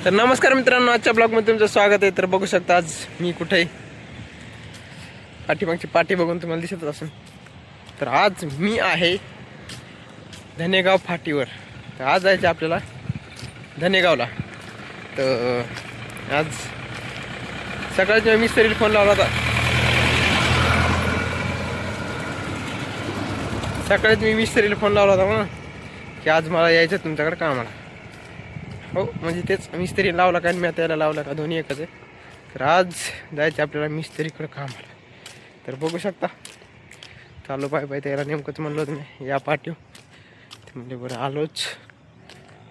तर नमस्कार मित्रांनो, आजच्या ब्लॉगमध्ये तुमचं स्वागत आहे. तर बघू शकता आज मी कुठे आहे. पाठीमागची पाठी बघून तुम्हाला दिसत असेल. तर आज मी आहे धनेगाव फाटीवर. तर आज जायचं आपल्याला धनेगावला. तर आज सकाळच मी मिस्त्रीला फोन लावला होता. म्हणून की आज मला यायचं तुमच्याकडे कामाला. हो म्हणजे तेच मिस्त्री लावला का आणि मी त्याला लावला का दोन्ही एकच आहे. तर आज जायचं आपल्याला मिस्त्रीकडे कामाला. तर बघू शकता चालू पाय त्याला नेमकंच म्हणलं होतं मी या पाठीव. ते म्हणजे बरं आलोच.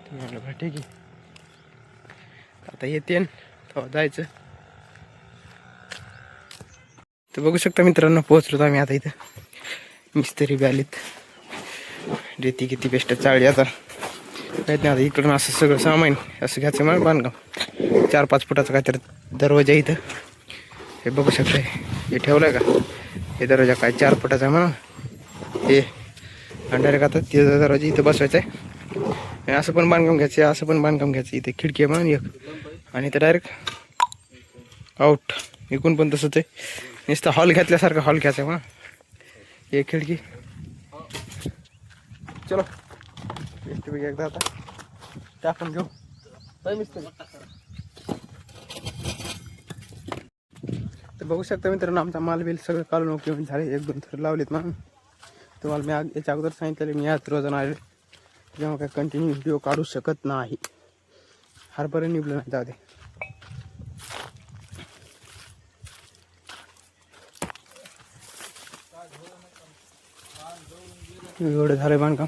ते म्हणलं बरं ठीक आहे आता येते तेव्हा जायचं. तर बघू शकता मित्रांनो, पोहोचलो आम्ही आता इथं. मिस्त्री बी आलीत. रेती किती बेस्ट चाळली आता माहीत नाही. आता इकडून असं सगळं सामान असं घ्यायचं मला बांधकाम 4-5 फुटाचा काहीतरी दरवाजा इथं. हे बघू शकता हे ठेवलं का. हे दरवाजा काय 4 फुटाचा म्हणून हे डायरेक्ट आता ते दरवाजा इथं बसवायचा आहे. असं पण बांधकाम घ्यायचं, असं पण बांधकाम घ्यायचं. इथे खिडकी आहे म्हणून एक, आणि ते डायरेक्ट आउट इकून पण तसंच आहे. नुसतं हॉल घेतल्यासारखं हॉल घ्यायचा आहे म्हणून एक खिडकी. चलो बेस्ट पैकी एकदा आता टाकून घेऊ. तर बघू शकता मित्रांनो, आमचा माल बिल सगळं काढून ओके झाले. 1-2 थर लावलेत म्हणून तुम्हाला मी याच्या अगोदर सांगितलेलं. मी आज रोजानं आले जेव्हा काय कंटिन्यू व्हिडिओ काढू शकत नाही. हरभरे निघलं नाही, जाऊ दे. एवढं झालं बांधकाम,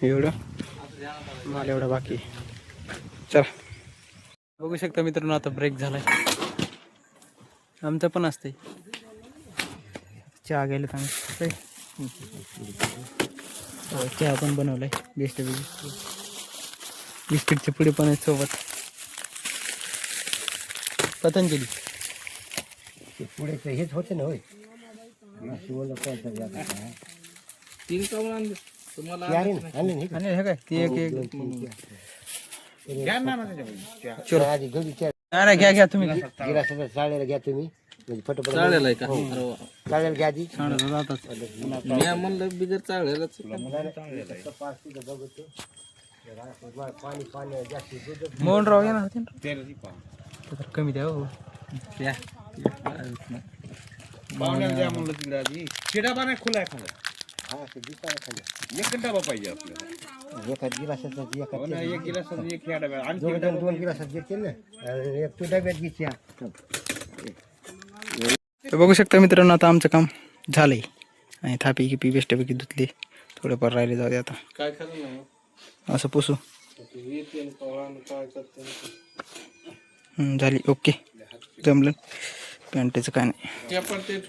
एवढं माल एवढं बाकी. चला बघू शकता मित्रांनो, आता ब्रेक झालाय. आमचं पण असतंय. चहा घ्यायला आम्ही चहा पण बनवलाय बेस्ट पैकी. बिस्किटचे पुढे पण आहेत सोबत. पतंजली पुढे हेच होते ना. होय हे काय ते एक घ्या तुम्ही. गिरासाला चाळायला घ्या तुम्ही, म्हणजे फटोफट चाळलेला का? चाळायला घ्या आधी. मी म्हणलं बिगर चाळलेलाच. मोहनराव येणार होते ना, कमी द्या हो. पाहुण्याला द्या म्हणलं तिकडे आधी. शिडा पाण्या खुला आहे खाली. हा ते दिसायला खाली एक डबा पाहिजे आपल्याला. एका गिलासाचा हो ना, एक गिलास एक ह्या डब्यात आणखी दोन गिलासात घेते ना, आणि एक तू डब्यात घ्यायची. तर बघू शकता मित्रांनो, आता आमचं काम झालंय आणि थापी किपी बेस्टपैकी धुतली. थोडेफार राहिले, जाऊ दे आता. काय खाल्लं नाही असं पुसू. झाली ओके, जमलं. पॅन्टेचं काय नाही. हे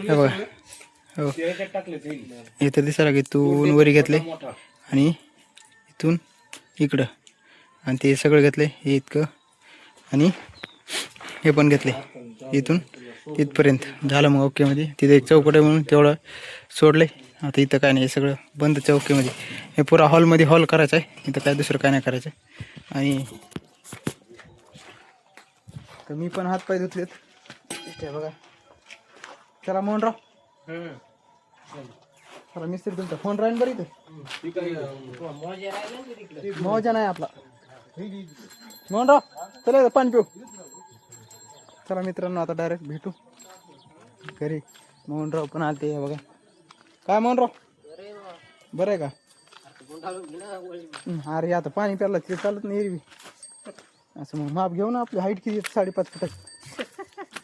बघा हो, हे तर दिसायला की इथून वरी घेतले आणि इथून इकडं, आणि ते सगळं घेतले हे इतकं, आणि हे पण घेतले इथून तिथपर्यंत. झालं मग ओकेमध्ये. तिथे एक चौकट आहे म्हणून तेवढं सोडलं आहे. आता इथं काय नाही, हे सगळं बंद चौकीमध्ये. हे पुरा हॉलमध्ये हॉल करायचं आहे. इथं काय दुसरं काय नाही करायचं. आणि तर मी पण हातपाय धुतलेत. ते बघा. चला मोहनराव, चला मिस्त्री तुमचा फोन राहील बरं इथे. मोजा नाही आपला मोहनराव. चला पाणी पिऊ. चला मित्रांनो, आता डायरेक्ट भेटू घरी. मोहनराव पण आलते बघा. काय मोहनराव, बरं आहे का? अरे आता पाणी प्यायला ते चालत नाही एरवी. असं मग माप घेऊ ना, आपली हाईट किती 5.5 फुटाची.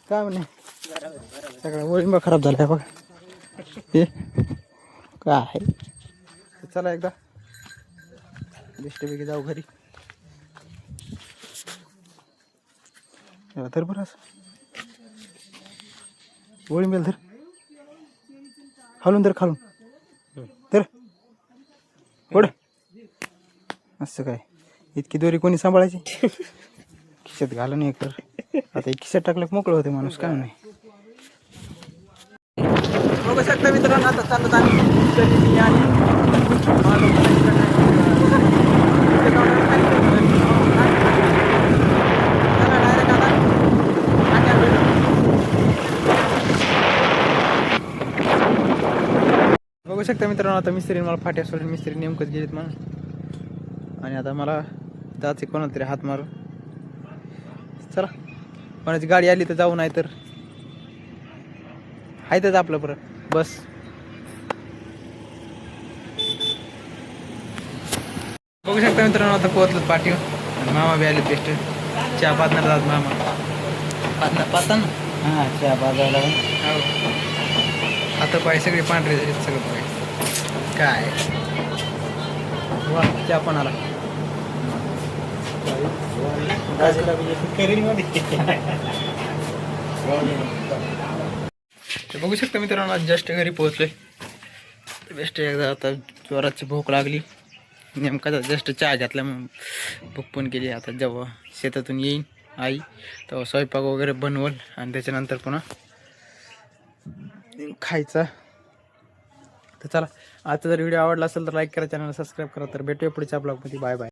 काय म्हणे, सगळा वळिंबा खराब झाला आहे बघा. हे काय आहे. चला एकदा बेस्टपैकी जाऊ घरी. तर बरं असं वळिंबेल धर, खालून धर, खालून तर पुढ. असं काय इतकी दोरी कोणी सांभाळायची. खिशात घालून एक तर आता एक खिशात टाकलं मोकळं होते माणूस. काय नाही. बघू शकता मित्रांनो, आता चालत आम्ही शकता मित्रांनो, आता मिस्त्रीने मला फाट्या सोडून मिस्त्री नेमकंच गेलेत म्हणून. आणि आता मला जायचं कोणाला तरी हात मारून. चला कोणाची गाडी आली तर जाऊ, नाही तर आहेतच आपलं परत बस. बघू शकता मित्रांनो, आता पोहोचलो पाठीवर. आणि मामा बी आले बेस्ट. चहा पाजणार जात मामा पाहता ना. हां चहा बाजारला हो आता पाय सगळे पांढरे झाले सगळं पाय. काय वा चहा पण आला. तर बघू शकता मित्रांनो, आज जस्ट घरी पोहोचलोय. बेस्ट एकदा आता जोराची भूक लागली. नेमका जस्ट चहा घेतला मग भूक पण केली. आता जेव्हा शेतातून येईन आई तेव्हा स्वयंपाक वगैरे बनवल आणि त्याच्यानंतर पुन्हा खायचा. तर चला, आजचा जर व्हिडिओ आवडला असेल तर लाईक करा, चॅनल सबस्क्राईब करा. तर भेटूया पुढच्या ब्लॉगमध्ये. Bye bye.